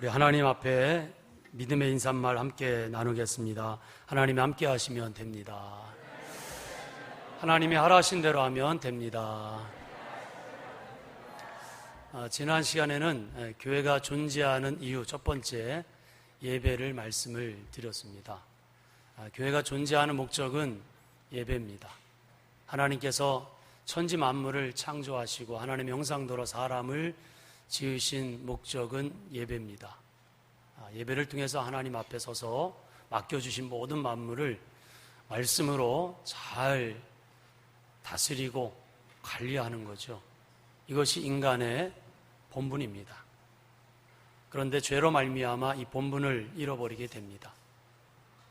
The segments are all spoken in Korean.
우리 하나님 앞에 믿음의 인사말 함께 나누겠습니다. 하나님이 함께 하시면 됩니다. 하나님이 하라신 대로 하면 됩니다. 지난 시간에는 교회가 존재하는 이유 첫 번째 예배를 말씀을 드렸습니다. 교회가 존재하는 목적은 예배입니다. 하나님께서 천지 만물을 창조하시고 하나님의 형상대로 사람을 지으신 목적은 예배입니다. 예배를 통해서 하나님 앞에 서서 맡겨주신 모든 만물을 말씀으로 잘 다스리고 관리하는 거죠. 이것이 인간의 본분입니다. 그런데 죄로 말미암아 이 본분을 잃어버리게 됩니다.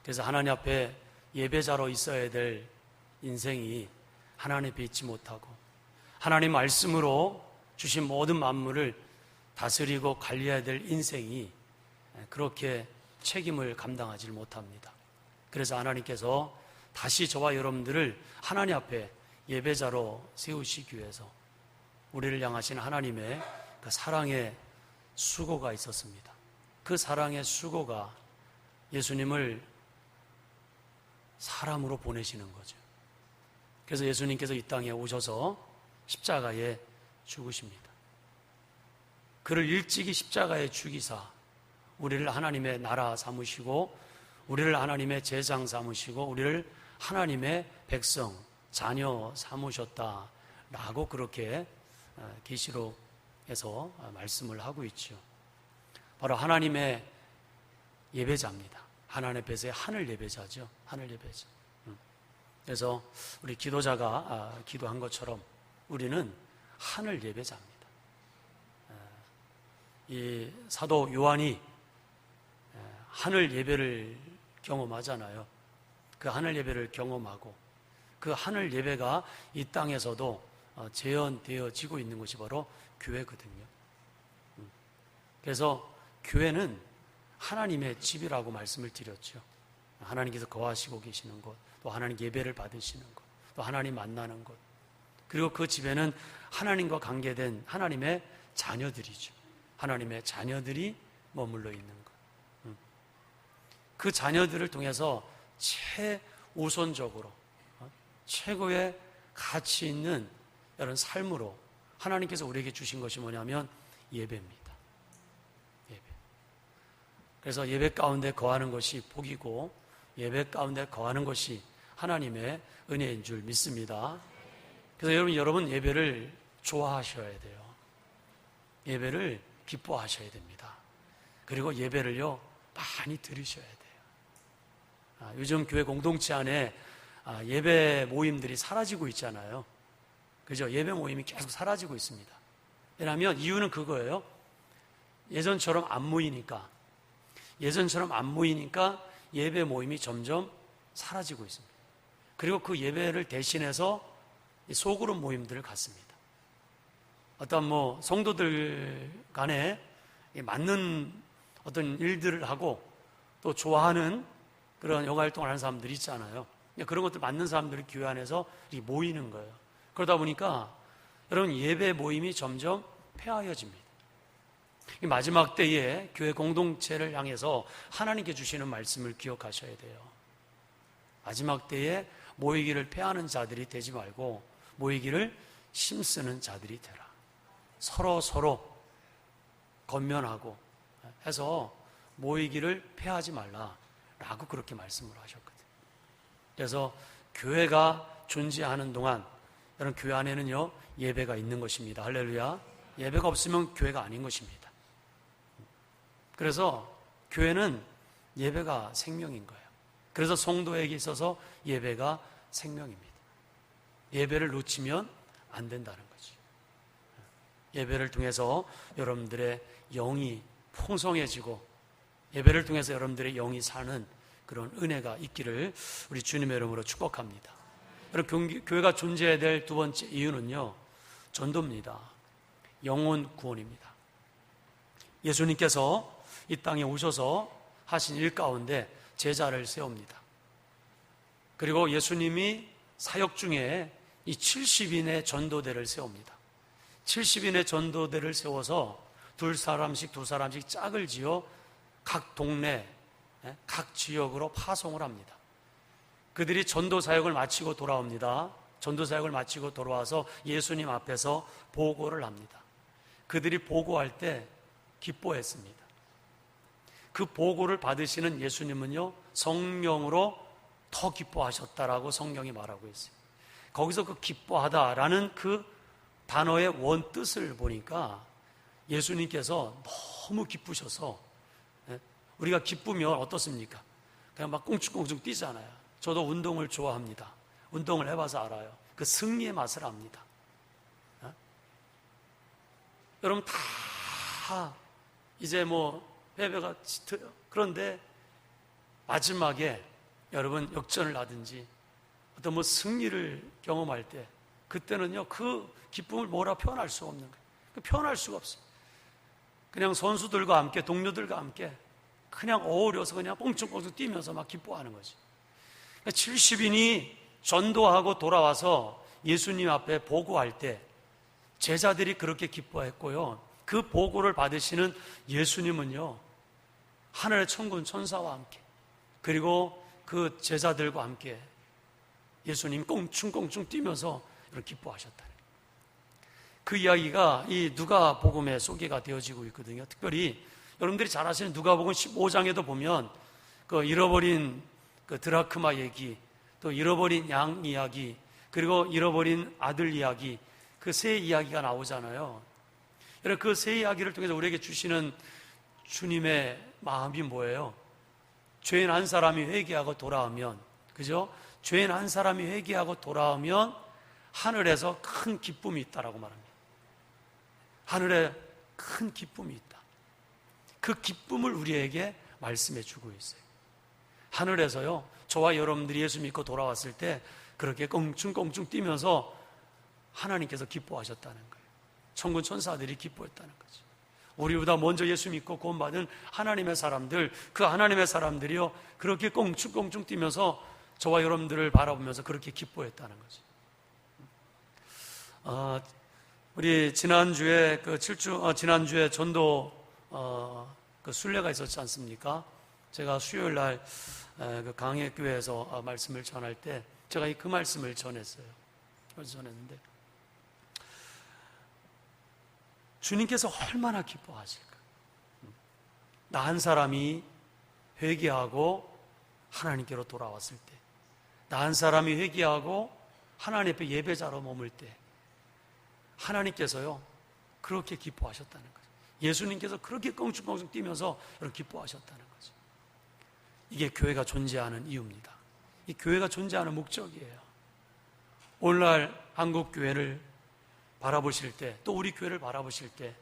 그래서 하나님 앞에 예배자로 있어야 될 인생이 하나님 앞에 있지 못하고 하나님 말씀으로 주신 모든 만물을 다스리고 관리해야 될 인생이 그렇게 책임을 감당하지 못합니다. 그래서 하나님께서 다시 저와 여러분들을 하나님 앞에 예배자로 세우시기 위해서 우리를 향하신 하나님의 그 사랑의 수고가 있었습니다. 그 사랑의 수고가 예수님을 사람으로 보내시는 거죠. 그래서 예수님께서 이 땅에 오셔서 십자가에 죽으십니다. 그를 일찍이 십자가에 죽이사 우리를 하나님의 나라 삼으시고 우리를 하나님의 제장 삼으시고 우리를 하나님의 백성, 자녀 삼으셨다라고 그렇게 계시록에서 말씀을 하고 있죠. 바로 하나님의 예배자입니다. 하나님 앞에서의 하늘 예배자죠. 하늘 예배자. 그래서 우리 기도자가 기도한 것처럼 우리는 하늘 예배자입니다. 이 사도 요한이 하늘 예배를 경험하잖아요. 그 하늘 예배를 경험하고 그 하늘 예배가 이 땅에서도 재현되어지고 있는 것이 바로 교회거든요. 그래서 교회는 하나님의 집이라고 말씀을 드렸죠. 하나님께서 거하시고 계시는 곳, 또 하나님 예배를 받으시는 곳, 또 하나님 만나는 곳, 그리고 그 집에는 하나님과 관계된 하나님의 자녀들이죠. 하나님의 자녀들이 머물러 있는 것. 그 자녀들을 통해서 최우선적으로 최고의 가치 있는 이런 삶으로 하나님께서 우리에게 주신 것이 뭐냐면 예배입니다. 예배. 그래서 예배 가운데 거하는 것이 복이고 예배 가운데 거하는 것이 하나님의 은혜인 줄 믿습니다. 그래서 여러분 예배를 좋아하셔야 돼요. 예배를 기뻐하셔야 됩니다. 그리고 예배를요 많이 들으셔야 돼요. 요즘 교회 공동체 안에 예배 모임들이 사라지고 있잖아요. 그죠? 예배 모임이 계속 사라지고 있습니다. 왜냐하면 이유는 그거예요. 예전처럼 안 모이니까 예배 모임이 점점 사라지고 있습니다. 그리고 그 예배를 대신해서 소그룹 모임들을 갖습니다. 어떤 성도들 간에 맞는 어떤 일들을 하고 또 좋아하는 그런 영화 활동을 하는 사람들이 있잖아요. 그런 것들 맞는 사람들이 교회 안에서 모이는 거예요. 그러다 보니까 여러분 예배 모임이 점점 폐하여집니다. 마지막 때에 교회 공동체를 향해서 하나님께 주시는 말씀을 기억하셔야 돼요. 마지막 때에 모이기를 폐하는 자들이 되지 말고 모이기를 힘쓰는 자들이 되라. 서로 권면하고 해서 모이기를 폐하지 말라라고 그렇게 말씀을 하셨거든요. 그래서 교회가 존재하는 동안 여러분 교회 안에는요 예배가 있는 것입니다. 할렐루야. 예배가 없으면 교회가 아닌 것입니다. 그래서 교회는 예배가 생명인 거예요. 그래서 성도에게 있어서 예배가 생명입니다. 예배를 놓치면 안 된다는 거죠. 예배를 통해서 여러분들의 영이 풍성해지고 예배를 통해서 여러분들의 영이 사는 그런 은혜가 있기를 우리 주님의 이름으로 축복합니다. 여러분 교회가 존재해야 될 두 번째 이유는요 전도입니다. 영혼 구원입니다. 예수님께서 이 땅에 오셔서 하신 일 가운데 제자를 세웁니다. 그리고 예수님이 사역 중에 이 70인의 전도대를 세웁니다. 70인의 전도대를 세워서 두 사람씩 짝을 지어 각 동네, 각 지역으로 파송을 합니다. 그들이 전도 사역을 마치고 돌아옵니다. 전도 사역을 마치고 돌아와서 예수님 앞에서 보고를 합니다. 그들이 보고할 때 기뻐했습니다. 그 보고를 받으시는 예수님은요, 성령으로 더 기뻐하셨다라고 성경이 말하고 있어요. 거기서 그 기뻐하다라는 그 단어의 원뜻을 보니까 예수님께서 너무 기쁘셔서, 우리가 기쁘면 어떻습니까? 그냥 막 꽁충꽁충 뛰잖아요. 저도 운동을 좋아합니다. 운동을 해봐서 알아요. 그 승리의 맛을 압니다. 여러분 다 이제 뭐 패배가 짙어요. 그런데 마지막에 여러분 역전을 하든지 어떤 뭐 승리를 경험할 때 그때는요, 그 기쁨을 뭐라 표현할 수가 없는 거예요. 표현할 수가 없어요. 그냥 선수들과 함께, 동료들과 함께 그냥 어우려서 그냥 뻥충뻥충 뛰면서 막 기뻐하는 거지. 70인이 전도하고 돌아와서 예수님 앞에 보고할 때 제자들이 그렇게 기뻐했고요, 그 보고를 받으시는 예수님은요, 하늘의 천군 천사와 함께, 그리고 그 제자들과 함께 예수님 꽁충꽁충 뛰면서 이렇게 기뻐하셨다. 그 이야기가 이 누가복음에 소개가 되어지고 있거든요. 특별히 여러분들이 잘 아시는 누가복음 15장에도 보면 그 잃어버린 그 드라크마 얘기, 또 잃어버린 양 이야기, 그리고 잃어버린 아들 이야기, 그 세 이야기가 나오잖아요. 여러분 그 세 이야기를 통해서 우리에게 주시는 주님의 마음이 뭐예요? 죄인 한 사람이 회개하고 돌아오면, 그죠? 죄인 한 사람이 회개하고 돌아오면 하늘에서 큰 기쁨이 있다라고 말합니다. 하늘에 큰 기쁨이 있다. 그 기쁨을 우리에게 말씀해 주고 있어요. 하늘에서요, 저와 여러분들이 예수 믿고 돌아왔을 때 그렇게 껑충껑충 뛰면서 하나님께서 기뻐하셨다는 거예요. 천군 천사들이 기뻐했다는 거죠. 우리보다 먼저 예수 믿고 구원받은 하나님의 사람들, 그 하나님의 사람들이요, 그렇게 껑충껑충 뛰면서 저와 여러분들을 바라보면서 그렇게 기뻐했다는 거죠. 우리 지난주에 지난주에 전도 그 순례가 있었지 않습니까? 제가 수요일 날 그 강해교회에서 말씀을 전할 때 제가 그 말씀을 전했어요. 전했는데 주님께서 얼마나 기뻐하실까? 나 한 사람이 회개하고 하나님께로 돌아왔을 때, 나 한 사람이 회개하고 하나님 앞에 예배자로 머물 때 하나님께서요 그렇게 기뻐하셨다는 거죠. 예수님께서 그렇게 껑충껑충 뛰면서 이렇게 기뻐하셨다는 거죠. 이게 교회가 존재하는 이유입니다. 이 교회가 존재하는 목적이에요. 오늘날 한국 교회를 바라보실 때, 또 우리 교회를 바라보실 때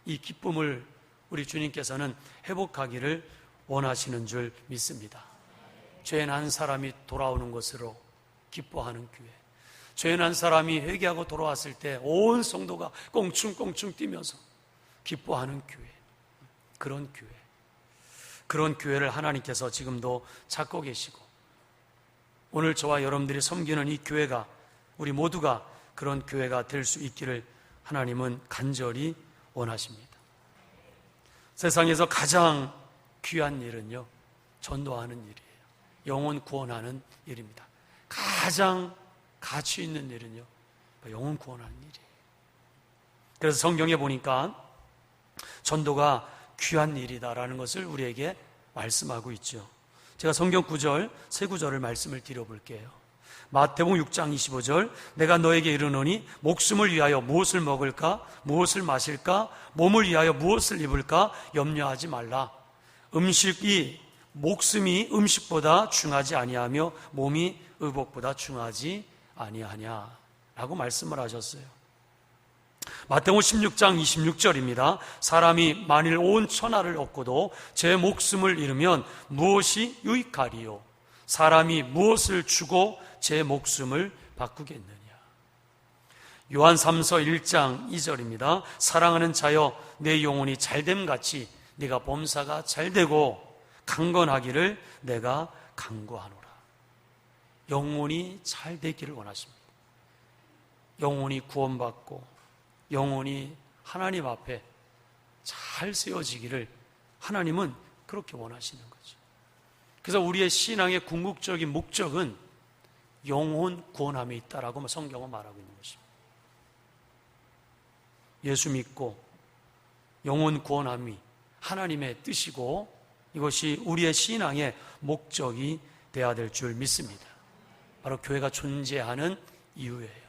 이 기쁨을 우리 주님께서는 회복하기를 원하시는 줄 믿습니다. 죄인 한 사람이 돌아오는 것으로 기뻐하는 교회, 죄인 한 사람이 회개하고 돌아왔을 때 온 성도가 꽁충꽁충 뛰면서 기뻐하는 교회, 그런 교회를 하나님께서 지금도 찾고 계시고, 오늘 저와 여러분들이 섬기는 이 교회가, 우리 모두가 그런 교회가 될 수 있기를 하나님은 간절히 원하십니다. 세상에서 가장 귀한 일은요, 전도하는 일이에요. 영혼 구원하는 일입니다. 가장 가치 있는 일은요, 영혼 구원하는 일이에요. 그래서 성경에 보니까 전도가 귀한 일이다라는 것을 우리에게 말씀하고 있죠. 제가 성경 구절, 세 구절을 말씀을 드려볼게요. 마태복음 6장 25절, 내가 너에게 이르노니 목숨을 위하여 무엇을 먹을까, 무엇을 마실까, 몸을 위하여 무엇을 입을까 염려하지 말라. 목숨이 음식보다 중하지 아니하며 몸이 의복보다 중하지 아니하냐 라고 말씀을 하셨어요. 마태복음 16장 26절입니다. 사람이 만일 온 천하를 얻고도 제 목숨을 잃으면 무엇이 유익하리요? 사람이 무엇을 주고 제 목숨을 바꾸겠느냐? 요한 3서 1장 2절입니다. 사랑하는 자여, 내 영혼이 잘됨같이 네가 범사가 잘되고 강건하기를 내가 간구하노라. 영혼이 잘되기를 원하십니다. 영혼이 구원받고 영혼이 하나님 앞에 잘 세워지기를 하나님은 그렇게 원하시는 거죠. 그래서 우리의 신앙의 궁극적인 목적은 영혼 구원함에 있다라고 성경은 말하고 있는 것입니다. 예수 믿고 영혼 구원함이 하나님의 뜻이고 이것이 우리의 신앙의 목적이 되어야 될 줄 믿습니다. 바로 교회가 존재하는 이유예요.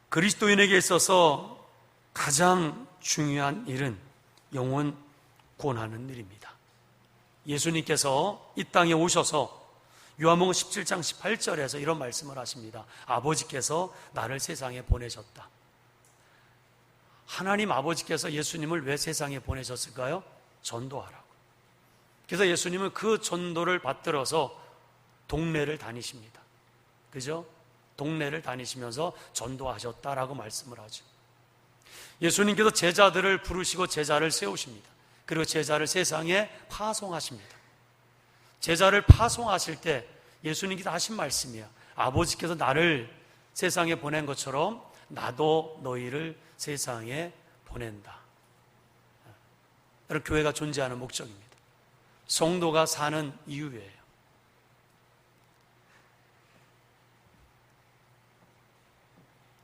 그리스도인에게 있어서 가장 중요한 일은 영혼 구원하는 일입니다. 예수님께서 이 땅에 오셔서 요한복음 17장 18절에서 이런 말씀을 하십니다. 아버지께서 나를 세상에 보내셨다. 하나님 아버지께서 예수님을 왜 세상에 보내셨을까요? 전도하라고. 그래서 예수님은 그 전도를 받들어서 동네를 다니십니다. 그죠? 동네를 다니시면서 전도하셨다라고 말씀을 하죠. 예수님께서 제자들을 부르시고 제자를 세우십니다. 그리고 제자를 세상에 파송하십니다. 제자를 파송하실 때 예수님께서 하신 말씀이야. 아버지께서 나를 세상에 보낸 것처럼 나도 너희를 세상에 보낸다. 여러분, 교회가 존재하는 목적입니다. 성도가 사는 이유예요.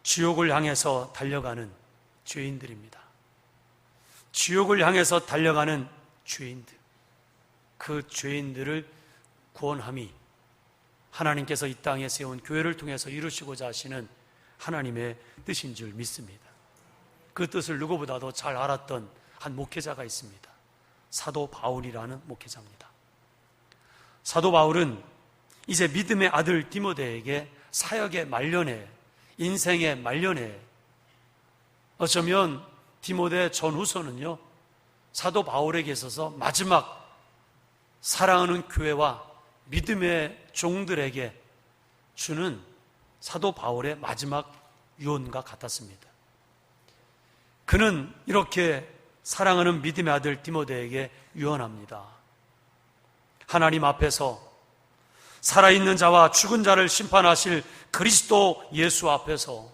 지옥을 향해서 달려가는 죄인들입니다. 지옥을 향해서 달려가는 죄인들, 그 죄인들을 구원함이 하나님께서 이 땅에 세운 교회를 통해서 이루시고자 하시는 하나님의 뜻인 줄 믿습니다. 그 뜻을 누구보다도 잘 알았던 한 목회자가 있습니다. 사도 바울이라는 목회자입니다. 사도 바울은 이제 믿음의 아들 디모데에게 사역의 말년에, 인생의 말년에, 어쩌면 디모데 전후서는요, 사도 바울에게 있어서 마지막 사랑하는 교회와 믿음의 종들에게 주는 사도 바울의 마지막 유언과 같았습니다. 그는 이렇게 사랑하는 믿음의 아들 디모데에게 유언합니다. 하나님 앞에서 살아있는 자와 죽은 자를 심판하실 그리스도 예수 앞에서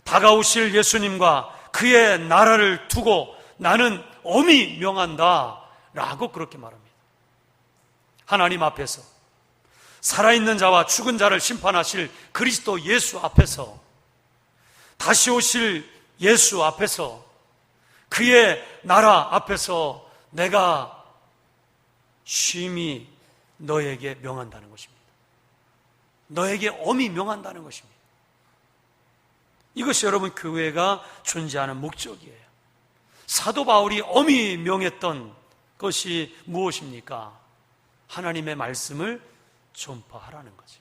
다가오실 예수님과 그의 나라를 두고 나는 엄히 명한다 라고 그렇게 말합니다. 하나님 앞에서 살아있는 자와 죽은 자를 심판하실 그리스도 예수 앞에서 다시 오실 예수 앞에서 그의 나라 앞에서 내가 심히 너에게 명한다는 것입니다. 너에게 엄히 명한다는 것입니다. 이것이 여러분 교회가 존재하는 목적이에요. 사도 바울이 엄히 명했던 것이 무엇입니까? 하나님의 말씀을 전파하라는 거죠.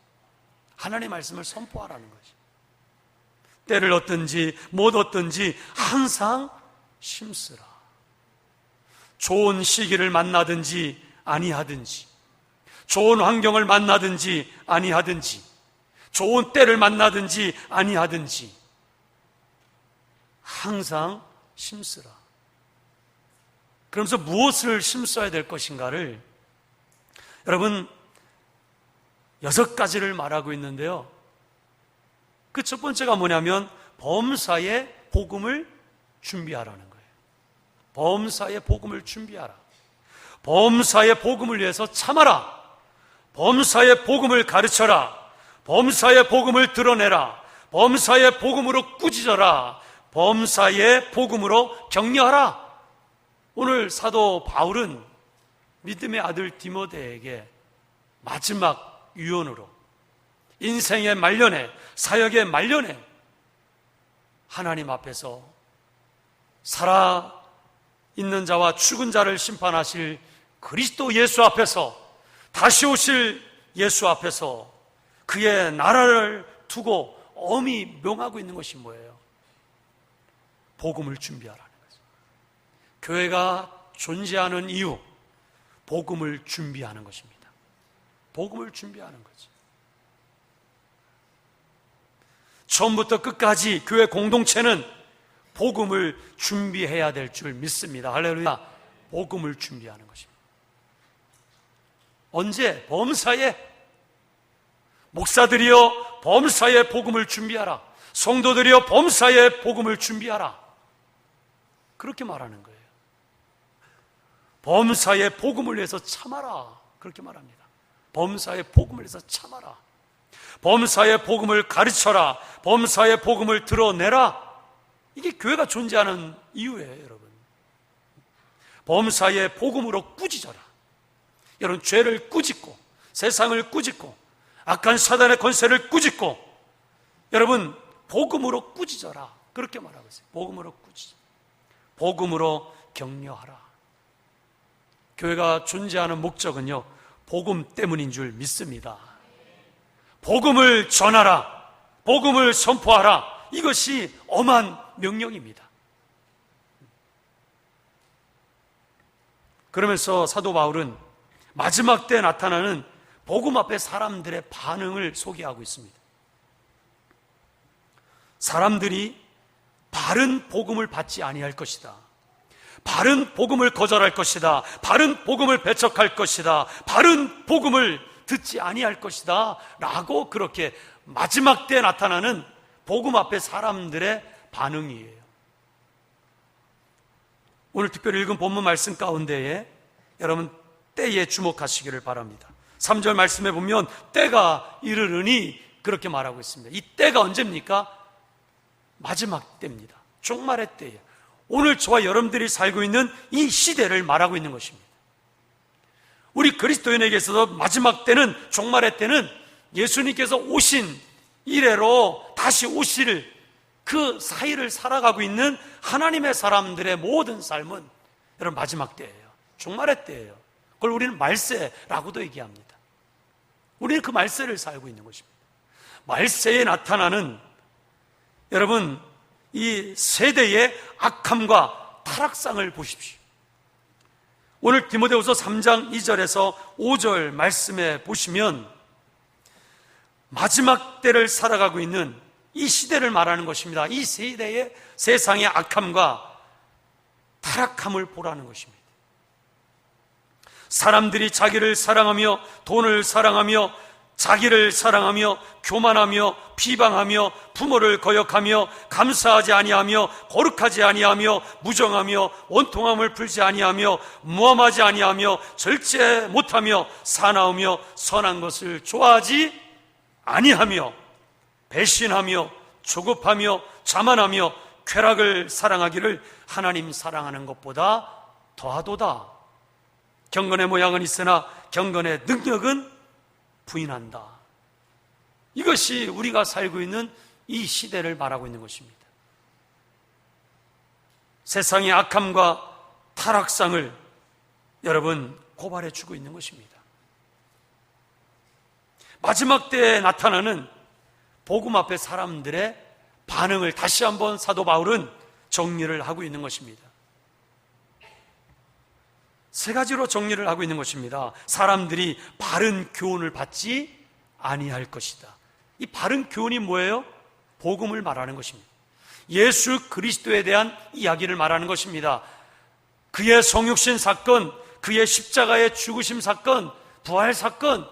하나님의 말씀을 선포하라는 거죠. 때를 얻든지 못 얻든지 항상 심쓰라. 좋은 시기를 만나든지 아니하든지, 좋은 환경을 만나든지 아니하든지, 좋은 때를 만나든지 아니하든지 항상 심쓰라. 그러면서 무엇을 심써야 될 것인가를 여러분 6가지를 말하고 있는데요. 그 첫 번째가 뭐냐면 범사의 복음을 준비하라는 거예요. 범사의 복음을 준비하라. 범사의 복음을 위해서 참아라. 범사의 복음을 가르쳐라. 범사의 복음을 드러내라. 범사의 복음으로 꾸짖어라. 범사의 복음으로 격려하라. 오늘 사도 바울은 믿음의 아들 디모데에게 마지막 유언으로 인생의 말년에, 사역의 말년에 하나님 앞에서 살아있는 자와 죽은 자를 심판하실 그리스도 예수 앞에서, 다시 오실 예수 앞에서 그의 나라를 두고 엄히 명하고 있는 것이 뭐예요? 복음을 준비하라는 거죠. 교회가 존재하는 이유, 복음을 준비하는 것입니다. 복음을 준비하는 거죠. 처음부터 끝까지 교회 공동체는 복음을 준비해야 될 줄 믿습니다. 할렐루야. 복음을 준비하는 것입니다. 언제? 범사에. 목사들이여 범사에 복음을 준비하라. 성도들이여 범사에 복음을 준비하라. 그렇게 말하는 거예요. 범사에 복음을 위해서 참아라. 그렇게 말합니다. 범사에 복음을 위해서 참아라. 범사에 복음을 가르쳐라. 범사에 복음을 드러내라. 이게 교회가 존재하는 이유예요, 여러분. 범사에 복음으로 꾸짖어라. 여러분, 죄를 꾸짖고 세상을 꾸짖고 악한 사단의 권세를 꾸짖고 여러분 복음으로 꾸짖어라. 그렇게 말하고 있어요. 복음으로 꾸짖어. 복음으로 격려하라. 교회가 존재하는 목적은요, 복음 때문인 줄 믿습니다. 복음을 전하라. 복음을 선포하라. 이것이 엄한 명령입니다. 그러면서 사도 바울은 마지막 때 나타나는 복음 앞에 사람들의 반응을 소개하고 있습니다. 사람들이 바른 복음을 받지 아니할 것이다. 바른 복음을 거절할 것이다. 바른 복음을 배척할 것이다. 바른 복음을 듣지 아니할 것이다. 라고 그렇게 마지막 때에 나타나는 복음 앞에 사람들의 반응이에요. 오늘 특별히 읽은 본문 말씀 가운데에 여러분 때에 주목하시기를 바랍니다. 3절 말씀에 보면 때가 이르르니 그렇게 말하고 있습니다. 이 때가 언제입니까? 마지막 때입니다. 종말의 때예요. 오늘 저와 여러분들이 살고 있는 이 시대를 말하고 있는 것입니다. 우리 그리스도인에게 있어서 마지막 때는, 종말의 때는 예수님께서 오신 이래로 다시 오실 그 사이를 살아가고 있는 하나님의 사람들의 모든 삶은 여러분 마지막 때예요. 종말의 때예요. 그걸 우리는 말세라고도 얘기합니다. 우리는 그 말세를 살고 있는 것입니다. 말세에 나타나는 여러분 이 세대의 악함과 타락상을 보십시오. 오늘 디모데후서 3장 2절에서 5절 말씀에 보시면 마지막 때를 살아가고 있는 이 시대를 말하는 것입니다. 이 세대의 세상의 악함과 타락함을 보라는 것입니다. 사람들이 자기를 사랑하며 돈을 사랑하며 자기를 사랑하며 교만하며 비방하며 부모를 거역하며 감사하지 아니하며 거룩하지 아니하며 무정하며 원통함을 풀지 아니하며 모함하지 아니하며 절제 못하며 사나우며 선한 것을 좋아하지 아니하며 배신하며 조급하며 자만하며 쾌락을 사랑하기를 하나님 사랑하는 것보다 더하도다. 경건의 모양은 있으나 경건의 능력은 부인한다. 이것이 우리가 살고 있는 이 시대를 말하고 있는 것입니다. 세상의 악함과 타락상을 여러분 고발해 주고 있는 것입니다. 마지막 때에 나타나는 복음 앞에 사람들의 반응을 다시 한번 사도 바울은 정리를 하고 있는 것입니다. 세 가지로 정리를 하고 있는 것입니다. 사람들이 바른 교훈을 받지 아니할 것이다. 이 바른 교훈이 뭐예요? 복음을 말하는 것입니다. 예수 그리스도에 대한 이야기를 말하는 것입니다. 그의 성육신 사건, 그의 십자가의 죽으심 사건, 부활 사건,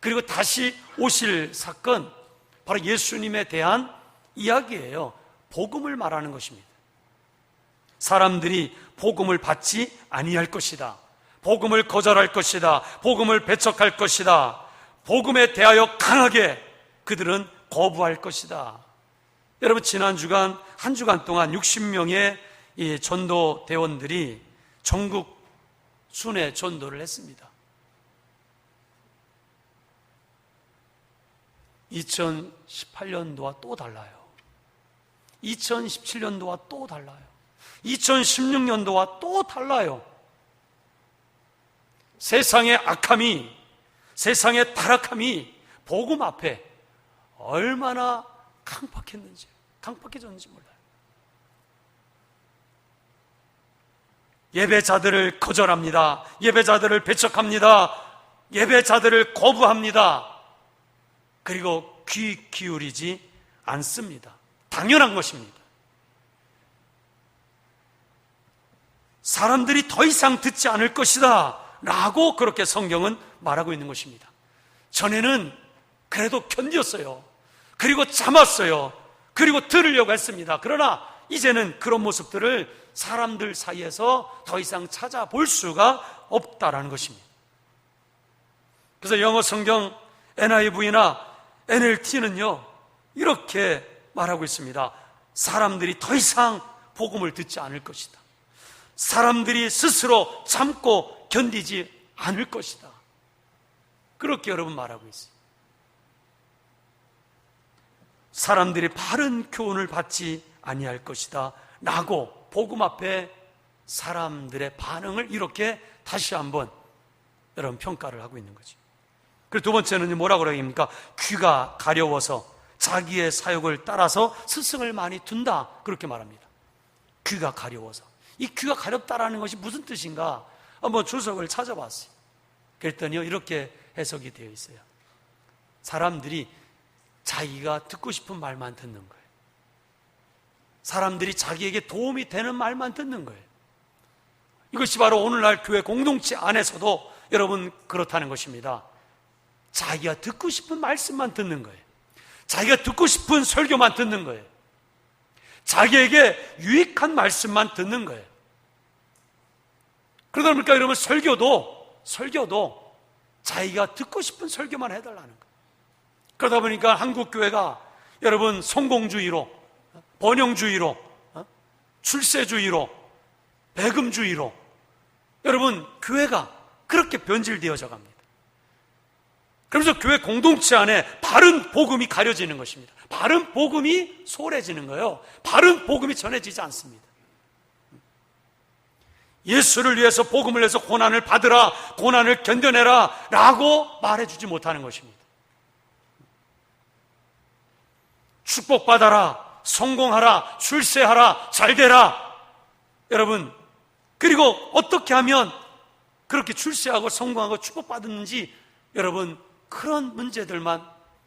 그리고 다시 오실 사건, 바로 예수님에 대한 이야기예요. 복음을 말하는 것입니다. 사람들이 복음을 받지 아니할 것이다. 복음을 거절할 것이다. 복음을 배척할 것이다. 복음에 대하여 강하게 그들은 거부할 것이다. 여러분, 지난 주간 한 주간 동안 60명의 이 전도 대원들이 전국 순회 전도를 했습니다. 2018년도와 또 달라요. 2017년도와 또 달라요. 2016년도와 또 달라요. 세상의 악함이, 세상의 타락함이 복음 앞에 얼마나 강팍해졌는지 몰라요. 예배자들을 거절합니다. 예배자들을 배척합니다. 예배자들을 거부합니다. 그리고 귀 기울이지 않습니다. 당연한 것입니다. 사람들이 더 이상 듣지 않을 것이다 라고 그렇게 성경은 말하고 있는 것입니다. 전에는 그래도 견뎠어요. 그리고 참았어요. 그리고 들으려고 했습니다. 그러나 이제는 그런 모습들을 사람들 사이에서 더 이상 찾아볼 수가 없다라는 것입니다. 그래서 영어 성경 NIV나 NLT는요, 이렇게 말하고 있습니다. 사람들이 더 이상 복음을 듣지 않을 것이다. 사람들이 스스로 참고 견디지 않을 것이다. 그렇게 여러분 말하고 있어요. 사람들이 바른 교훈을 받지 아니할 것이다 라고 복음 앞에 사람들의 반응을 이렇게 다시 한번 여러분 평가를 하고 있는 거죠. 그리고 두 번째는 뭐라고 그러십니까? 귀가 가려워서 자기의 사욕을 따라서 스승을 많이 둔다, 그렇게 말합니다. 귀가 가려워서. 이 귀가 가렵다라는 것이 무슨 뜻인가 한번 주석을 찾아봤어요. 그랬더니요, 이렇게 해석이 되어 있어요. 사람들이 자기가 듣고 싶은 말만 듣는 거예요. 사람들이 자기에게 도움이 되는 말만 듣는 거예요. 이것이 바로 오늘날 교회 공동체 안에서도 여러분 그렇다는 것입니다. 자기가 듣고 싶은 말씀만 듣는 거예요. 자기가 듣고 싶은 설교만 듣는 거예요. 자기에게 유익한 말씀만 듣는 거예요. 그러다 보니까 여러분 설교도 자기가 듣고 싶은 설교만 해달라는 거예요. 그러다 보니까 한국 교회가 여러분 성공주의로, 번영주의로, 출세주의로, 배금주의로 여러분 교회가 그렇게 변질되어져 갑니다. 그러면서 교회 공동체 안에 바른 복음이 가려지는 것입니다. 바른 복음이 소홀해지는 거예요. 바른 복음이 전해지지 않습니다. 예수를 위해서 복음을 내서 고난을 받으라, 고난을 견뎌내라 라고 말해주지 못하는 것입니다. 축복받아라, 성공하라, 출세하라, 잘되라. 여러분, 그리고 어떻게 하면 그렇게 출세하고 성공하고 축복받았는지 여러분 그런 문제들만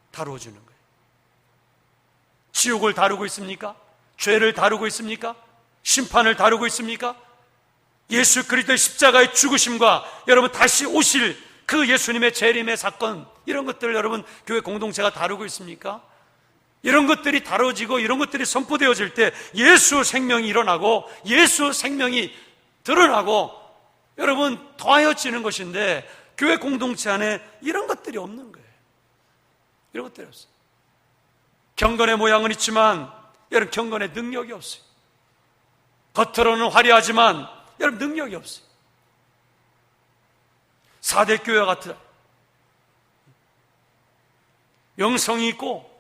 다루어주는 거예요. 지옥을 다루고 있습니까? 죄를 다루고 있습니까? 심판을 다루고 있습니까? 예수 그리스도의 십자가의 죽으심과 여러분 다시 오실 그 예수님의 재림의 사건, 이런 것들을 여러분 교회 공동체가 다루고 있습니까? 이런 것들이 다뤄지고 이런 것들이 선포되어질 때 예수 생명이 일어나고 예수 생명이 드러나고 여러분 더하여지는 것인데, 교회 공동체 안에 이런 것들이 없는 거예요. 이런 것들이 없어요. 경건의 모양은 있지만 여러분 경건의 능력이 없어요. 겉으로는 화려하지만 여러분 능력이 없어요. 4대 교회 같은 영성이 있고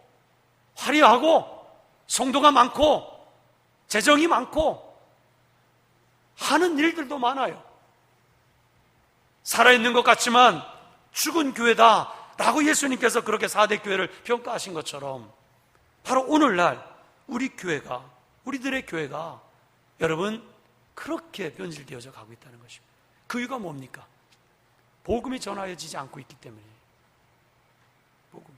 화려하고 성도가 많고 재정이 많고 하는 일들도 많아요. 살아있는 것 같지만 죽은 교회다 라고 예수님께서 그렇게 4대 교회를 평가하신 것처럼 바로 오늘날 우리 교회가, 우리들의 교회가 여러분 그렇게 변질되어져 가고 있다는 것입니다. 그 이유가 뭡니까? 복음이 전하여지지 않고 있기 때문이에요. 복음.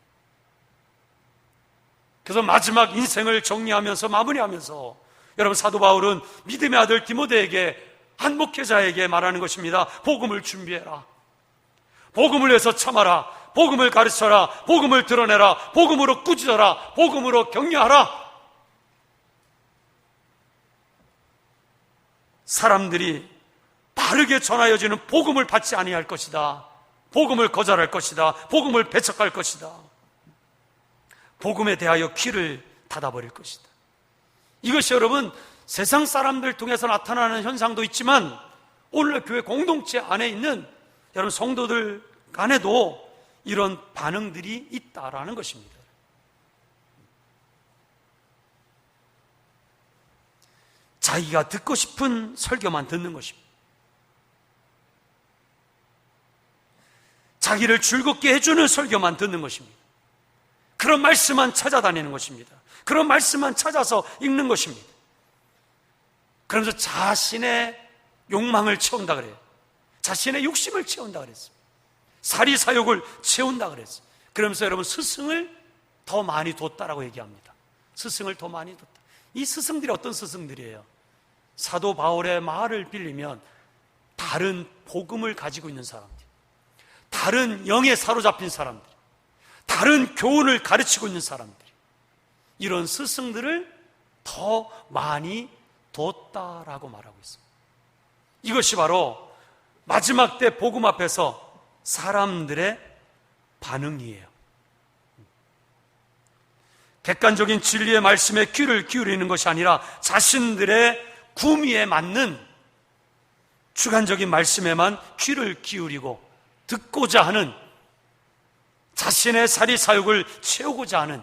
그래서 마지막 인생을 정리하면서 마무리하면서 여러분 사도 바울은 믿음의 아들 디모데에게, 한 목회자에게 말하는 것입니다. 복음을 준비해라. 복음을 위해서 참아라. 복음을 가르쳐라. 복음을 드러내라. 복음으로 꾸짖어라. 복음으로 격려하라. 사람들이 바르게 전하여지는 복음을 받지 아니할 것이다. 복음을 거절할 것이다. 복음을 배척할 것이다. 복음에 대하여 귀를 닫아버릴 것이다. 이것이 여러분 세상 사람들 통해서 나타나는 현상도 있지만 오늘 교회 공동체 안에 있는 여러분 성도들 간에도 이런 반응들이 있다라는 것입니다. 자기가 듣고 싶은 설교만 듣는 것입니다. 자기를 즐겁게 해주는 설교만 듣는 것입니다. 그런 말씀만 찾아다니는 것입니다. 그런 말씀만 찾아서 읽는 것입니다. 그러면서 자신의 욕망을 채운다 그래요. 자신의 욕심을 채운다 그랬어요. 사리사욕을 채운다 그랬어요. 그러면서 여러분 스승을 더 많이 뒀다라고 얘기합니다. 스승을 더 많이 뒀다. 이 스승들이 어떤 스승들이에요? 사도 바울의 말을 빌리면 다른 복음을 가지고 있는 사람들, 다른 영에 사로잡힌 사람들, 다른 교훈을 가르치고 있는 사람들, 이런 스승들을 더 많이 뒀다라고 말하고 있습니다. 이것이 바로 마지막 때 복음 앞에서 사람들의 반응이에요. 객관적인 진리의 말씀에 귀를 기울이는 것이 아니라 자신들의 구미에 맞는 주관적인 말씀에만 귀를 기울이고 듣고자 하는, 자신의 사리사욕을 채우고자 하는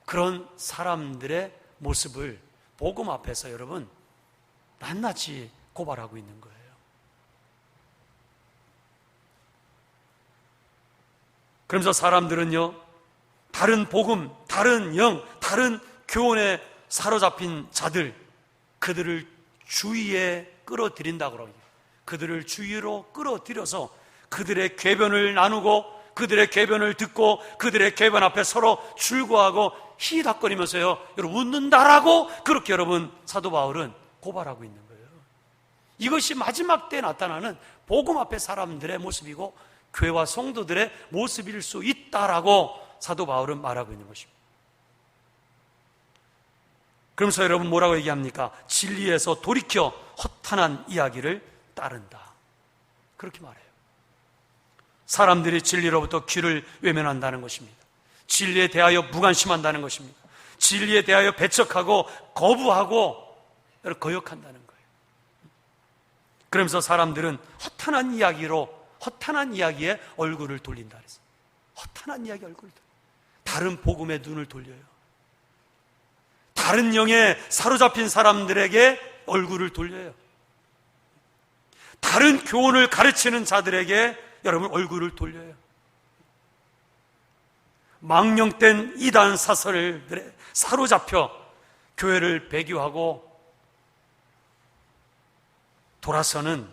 그런 사람들의 모습을 복음 앞에서 여러분 낱낱이 고발하고 있는 거예요. 그러면서 사람들은요, 다른 복음, 다른 영, 다른 교훈에 사로잡힌 자들, 그들을 주위에 끌어들인다고 그러죠. 그들을 주위로 끌어들여서 그들의 궤변을 나누고 그들의 궤변을 듣고 그들의 궤변 앞에 서로 출구하고 희닥거리면서요, 여러분 웃는다라고 그렇게 여러분 사도 바울은 고발하고 있는 거예요. 이것이 마지막 때에 나타나는 복음 앞에 사람들의 모습이고 교회와 성도들의 모습일 수 있다라고 사도 바울은 말하고 있는 것입니다. 그러면서 여러분 뭐라고 얘기합니까? 진리에서 돌이켜 허탄한 이야기를 따른다, 그렇게 말해요. 사람들이 진리로부터 귀를 외면한다는 것입니다. 진리에 대하여 무관심한다는 것입니다. 진리에 대하여 배척하고 거부하고 거역한다는 거예요. 그러면서 사람들은 허탄한 이야기에 얼굴을 돌린다 그랬어요. 허탄한 이야기에 얼굴을 돌려요. 다른 복음에 눈을 돌려요. 다른 영에 사로잡힌 사람들에게 얼굴을 돌려요. 다른 교훈을 가르치는 자들에게 여러분 얼굴을 돌려요. 망령된 이단 사설들에 사로잡혀 교회를 배교하고 돌아서는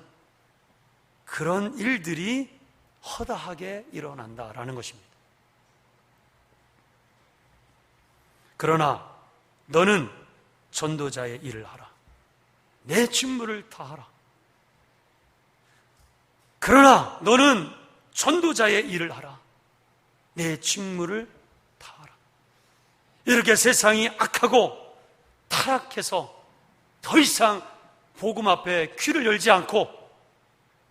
그런 일들이 허다하게 일어난다라는 것입니다. 그러나 너는 전도자의 일을 하라. 내 직무를 다하라. 그러나 너는 전도자의 일을 하라. 내 직무를 다하라. 이렇게 세상이 악하고 타락해서 더 이상 복음 앞에 귀를 열지 않고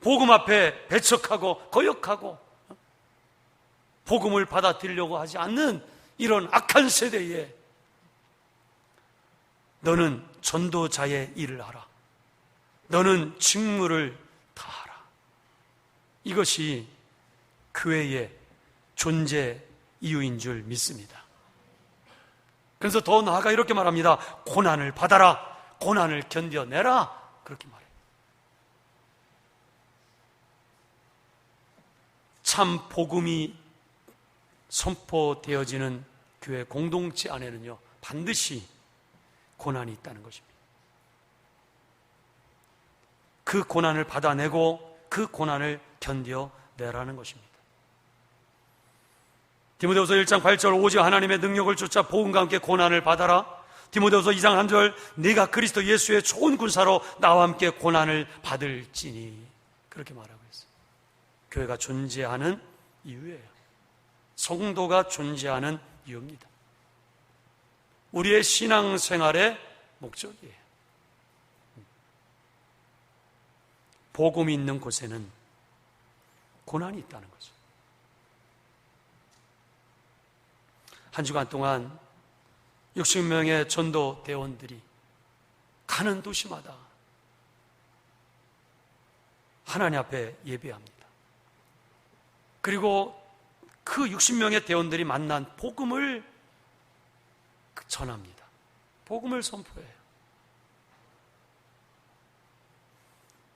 복음 앞에 배척하고 거역하고 복음을 받아들이려고 하지 않는 이런 악한 세대에 너는 전도자의 일을 하라. 너는 직무를 다하라. 이것이 교회의 존재 이유인 줄 믿습니다. 그래서 더 나아가 이렇게 말합니다. 고난을 받아라. 고난을 견뎌내라. 그렇게 말해요. 참 복음이 선포되어지는 교회 공동체 안에는요, 반드시 고난이 있다는 것입니다. 그 고난을 받아내고 그 고난을 견뎌내라는 것입니다. 디모데후서 1장 8절 오직 하나님의 능력을 쫓아 복음과 함께 고난을 받아라. 디모데후서 2장 3절 네가 그리스도 예수의 좋은 군사로 나와 함께 고난을 받을지니, 그렇게 말하고 있어요. 교회가 존재하는 이유예요. 성도가 존재하는 이유입니다. 우리의 신앙생활의 목적이에요. 복음이 있는 곳에는 고난이 있다는 거죠. 한 주간 동안 60명의 전도 대원들이 가는 도시마다 하나님 앞에 예배합니다. 그리고 그 60명의 대원들이 만난 복음을 전합니다. 복음을 선포해요.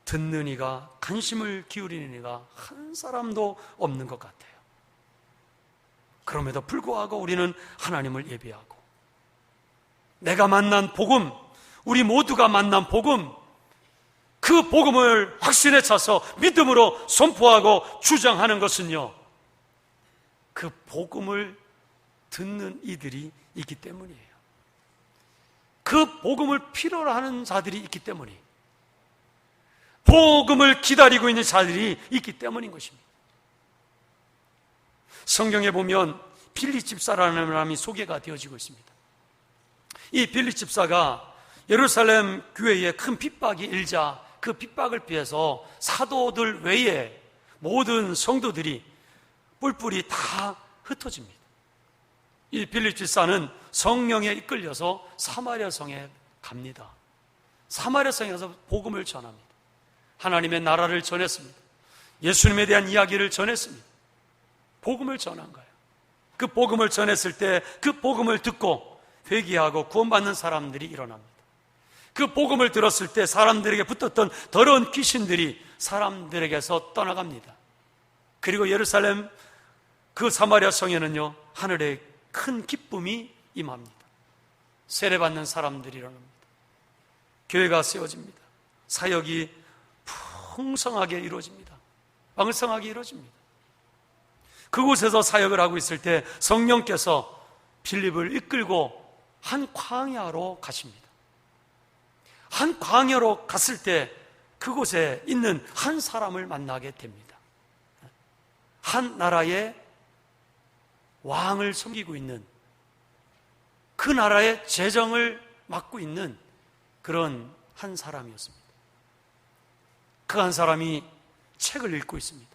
듣는 이가, 관심을 기울이는 이가 한 사람도 없는 것 같아요. 그럼에도 불구하고 우리는 하나님을 예배하고, 내가 만난 복음, 우리 모두가 만난 복음, 그 복음을 확신에 차서 믿음으로 선포하고 주장하는 것은요, 그 복음을 듣는 이들이 있기 때문이에요. 그 복음을 필요로 하는 자들이 있기 때문이에요. 복음을 기다리고 있는 자들이 있기 때문인 것입니다. 성경에 보면 빌립 집사라는 사람이 소개가 되어지고 있습니다. 이 빌립 집사가 예루살렘 교회에 큰 핍박이 일자 그 핍박을 피해서 사도들 외에 모든 성도들이 뿔뿔이 다 흩어집니다. 이 빌립 집사는 성령에 이끌려서 사마리아 성에 갑니다. 사마리아 성에 가서 복음을 전합니다. 하나님의 나라를 전했습니다. 예수님에 대한 이야기를 전했습니다. 복음을 전한 거예요. 그 복음을 전했을 때 그 복음을 듣고 회개하고 구원받는 사람들이 일어납니다. 그 복음을 들었을 때 사람들에게 붙었던 더러운 귀신들이 사람들에게서 떠나갑니다. 그리고 예루살렘 그 사마리아 성에는요, 하늘에 큰 기쁨이 임합니다. 세례받는 사람들이 일어납니다. 교회가 세워집니다. 사역이 풍성하게 이루어집니다. 왕성하게 이루어집니다. 그곳에서 사역을 하고 있을 때 성령께서 빌립을 이끌고 한 광야로 가십니다. 한 광야로 갔을 때 그곳에 있는 한 사람을 만나게 됩니다. 한 나라의 왕을 섬기고 있는, 그 나라의 재정을 맡고 있는 그런 한 사람이었습니다. 그 한 사람이 책을 읽고 있습니다.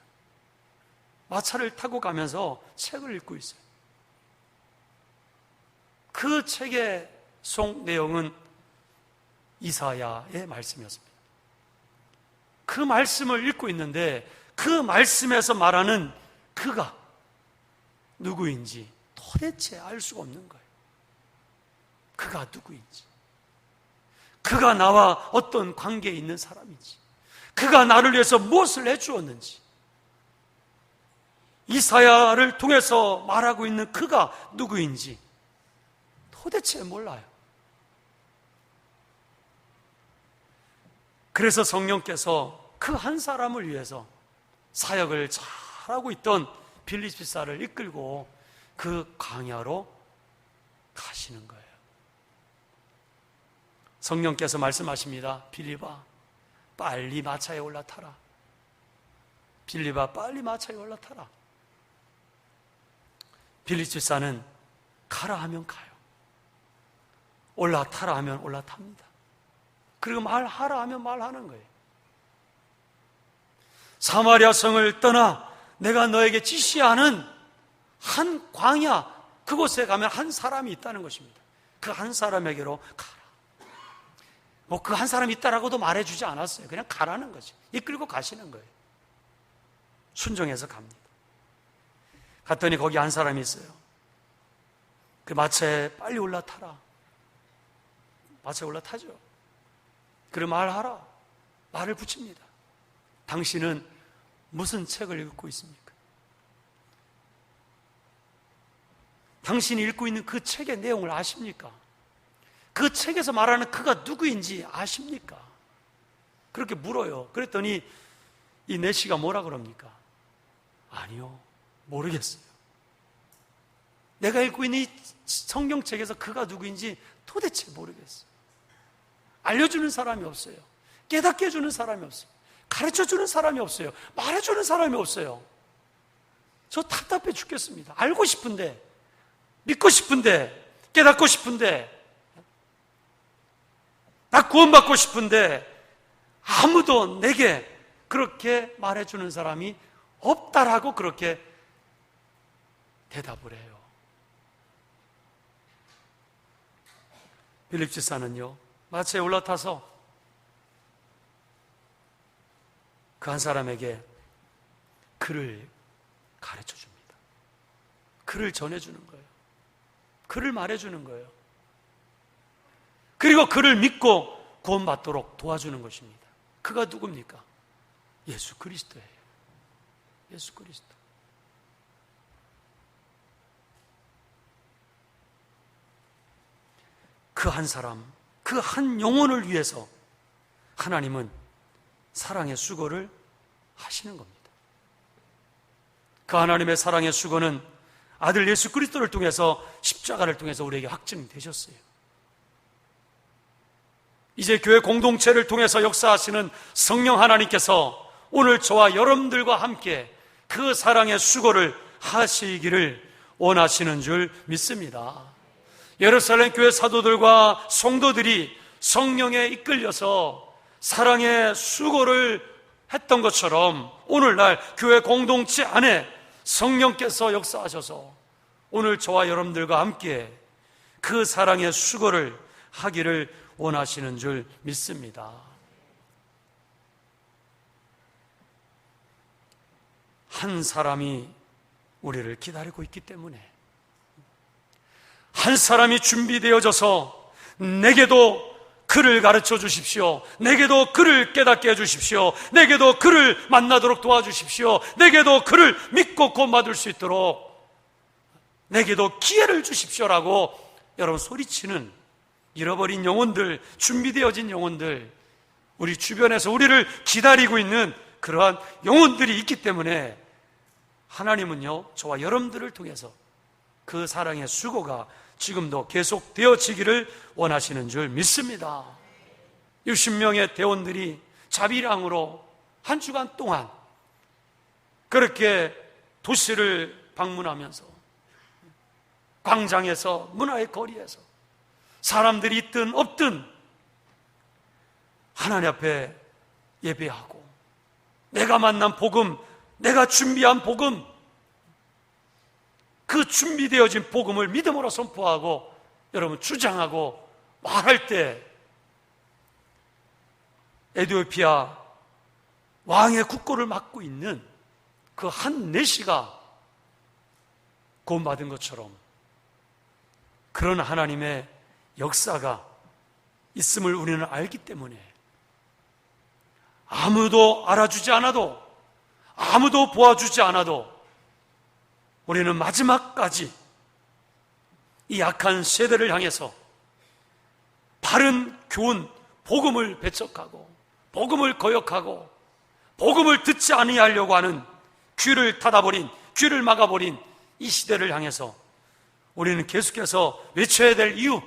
마차를 타고 가면서 책을 읽고 있어요. 그 책의 속 내용은 이사야의 말씀이었습니다. 그 말씀을 읽고 있는데 그 말씀에서 말하는 그가 누구인지 도대체 알 수가 없는 거예요. 그가 누구인지, 그가 나와 어떤 관계에 있는 사람인지, 그가 나를 위해서 무엇을 해주었는지, 이사야를 통해서 말하고 있는 그가 누구인지 도대체 몰라요. 그래서 성령께서 그 한 사람을 위해서 사역을 잘하고 있던 빌립 집사를 이끌고 그 광야로 가시는 거예요. 성령께서 말씀하십니다. 빌립아, 빨리 마차에 올라타라. 빌립아, 빨리 마차에 올라타라. 빌립 집사는 가라 하면 가요. 올라타라 하면 올라탑니다. 그리고 말하라 하면 말하는 거예요. 사마리아 성을 떠나 내가 너에게 지시하는 한 광야, 그곳에 가면 한 사람이 있다는 것입니다. 그 한 사람에게로 가라. 뭐 그 한 사람이 있다라고도 말해주지 않았어요. 그냥 가라는 거지. 이끌고 가시는 거예요. 순종해서 갑니다. 갔더니 거기 한 사람이 있어요. 그 마차에 빨리 올라타라. 마차에 올라타죠. 그리고 말하라. 말을 붙입니다. 당신은 무슨 책을 읽고 있습니까? 당신이 읽고 있는 그 책의 내용을 아십니까? 그 책에서 말하는 그가 누구인지 아십니까? 그렇게 물어요. 그랬더니 이 내시가 뭐라 그럽니까? 아니요, 모르겠어요. 내가 읽고 있는 이 성경책에서 그가 누구인지 도대체 모르겠어요. 알려주는 사람이 없어요. 깨닫게 해주는 사람이 없어요. 가르쳐주는 사람이 없어요. 말해주는 사람이 없어요. 저 답답해 죽겠습니다. 알고 싶은데, 믿고 싶은데, 깨닫고 싶은데, 나 구원받고 싶은데 아무도 내게 그렇게 말해주는 사람이 없다라고 그렇게 대답을 해요. 빌립 집사는요, 마차에 올라타서 그 한 사람에게 글을 가르쳐 줍니다. 글을 전해주는 거예요. 글을 말해주는 거예요. 그리고 그를 믿고 구원받도록 도와주는 것입니다. 그가 누굽니까? 예수 그리스도예요. 예수 그리스도. 그 한 사람, 그 한 영혼을 위해서 하나님은 사랑의 수고를 하시는 겁니다. 그 하나님의 사랑의 수고는 아들 예수 그리스도를 통해서, 십자가를 통해서 우리에게 확증되셨어요. 이제 교회 공동체를 통해서 역사하시는 성령 하나님께서 오늘 저와 여러분들과 함께 그 사랑의 수고를 하시기를 원하시는 줄 믿습니다. 예루살렘 교회 사도들과 성도들이 성령에 이끌려서 사랑의 수고를 했던 것처럼 오늘날 교회 공동체 안에 성령께서 역사하셔서 오늘 저와 여러분들과 함께 그 사랑의 수고를 하기를 원하시는 줄 믿습니다. 한 사람이 우리를 기다리고 있기 때문에, 한 사람이 준비되어져서 내게도 그를 가르쳐 주십시오, 내게도 그를 깨닫게 해주십시오, 내게도 그를 만나도록 도와주십시오, 내게도 그를 믿고 구원받을 수 있도록 내게도 기회를 주십시오라고 여러분 소리치는 잃어버린 영혼들, 준비되어진 영혼들, 우리 주변에서 우리를 기다리고 있는 그러한 영혼들이 있기 때문에 하나님은요, 저와 여러분들을 통해서 그 사랑의 수고가 지금도 계속되어지기를 원하시는 줄 믿습니다. 60명의 대원들이 자비량으로 한 주간 동안 그렇게 도시를 방문하면서 광장에서, 문화의 거리에서 사람들이 있든 없든 하나님 앞에 예배하고, 내가 만난 복음, 내가 준비한 복음, 그 준비되어진 복음을 믿음으로 선포하고 여러분 주장하고 말할 때 에티오피아 왕의 국고를 맡고 있는 그 한 내시가 구원받은 것처럼 그런 하나님의 역사가 있음을 우리는 알기 때문에 아무도 알아주지 않아도, 아무도 보아주지 않아도 우리는 마지막까지 이 약한 세대를 향해서 바른 교훈, 복음을 배척하고 복음을 거역하고 복음을 듣지 아니하려고 하는 귀를 닫아버린, 귀를 막아버린 이 시대를 향해서 우리는 계속해서 외쳐야 될 이유,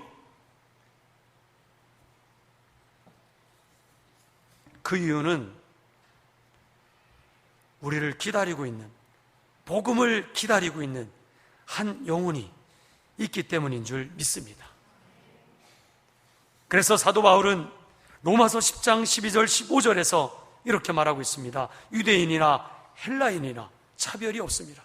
그 이유는 우리를 기다리고 있는, 복음을 기다리고 있는 한 영혼이 있기 때문인 줄 믿습니다. 그래서 사도 바울은 로마서 10장 12절 15절에서 이렇게 말하고 있습니다. 유대인이나 헬라인이나 차별이 없습니다.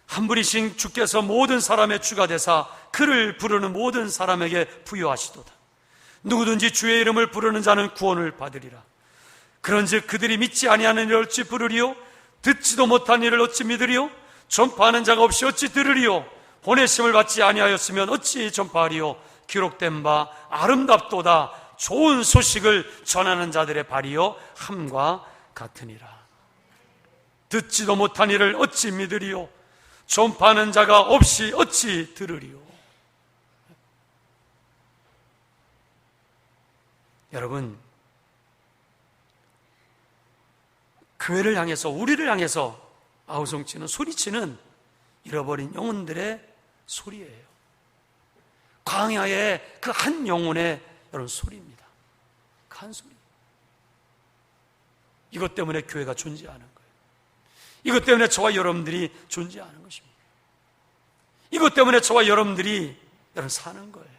한 분이신 주께서 모든 사람의 주가 되사 그를 부르는 모든 사람에게 부여하시도다. 누구든지 주의 이름을 부르는 자는 구원을 받으리라. 그런즉 그들이 믿지 아니하는 일을 어찌 부르리요? 듣지도 못한 일을 어찌 믿으리요? 전파하는 자가 없이 어찌 들으리요? 보내심을 받지 아니하였으면 어찌 전파하리요? 기록된 바 아름답도다. 좋은 소식을 전하는 자들의 발이요 함과 같으니라. 듣지도 못한 일을 어찌 믿으리요? 전파하는 자가 없이 어찌 들으리요? 여러분, 교회를 향해서, 우리를 향해서 아우성치는, 소리치는 잃어버린 영혼들의 소리예요. 광야의 그 한 영혼의 여러분 소리입니다. 그 한 소리. 이것 때문에 교회가 존재하는 거예요. 이것 때문에 저와 여러분들이 존재하는 것입니다. 이것 때문에 저와 여러분들이 여러분 사는 거예요.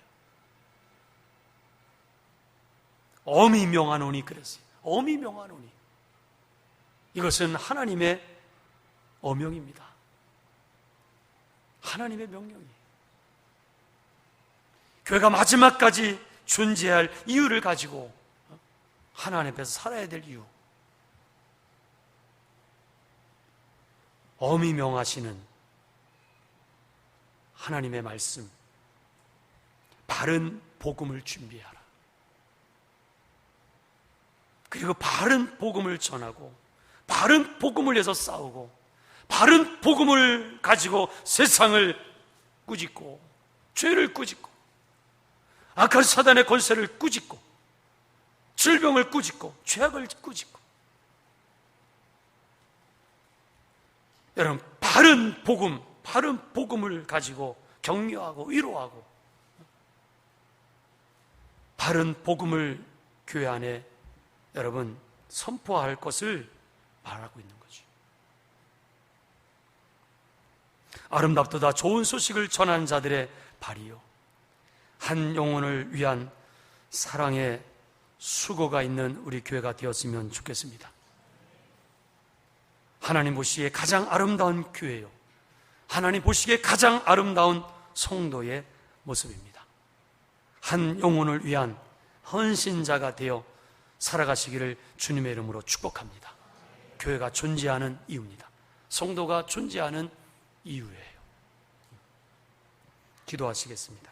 엄히 명하노니 그랬어요. 엄히 명하노니. 이것은 하나님의 어명입니다. 하나님의 명령이에요. 교회가 마지막까지 존재할 이유를 가지고 하나님 앞에서 살아야 될 이유, 엄히 명하시는 하나님의 말씀, 바른 복음을 준비하라. 그리고 바른 복음을 전하고 바른 복음을 위해서 싸우고 바른 복음을 가지고 세상을 꾸짖고 죄를 꾸짖고 악한 사단의 권세를 꾸짖고 질병을 꾸짖고 죄악을 꾸짖고, 여러분 바른 복음을 가지고 격려하고 위로하고 바른 복음을 교회 안에 여러분 선포할 것을 말하고 있는 거죠. 아름답도다 좋은 소식을 전하는 자들의 발이요, 한 영혼을 위한 사랑의 수고가 있는 우리 교회가 되었으면 좋겠습니다. 하나님 보시기에 가장 아름다운 교회요, 하나님 보시기에 가장 아름다운 성도의 모습입니다. 한 영혼을 위한 헌신자가 되어 살아가시기를 주님의 이름으로 축복합니다. 교회가 존재하는 이유입니다. 성도가 존재하는 이유예요. 기도하시겠습니다.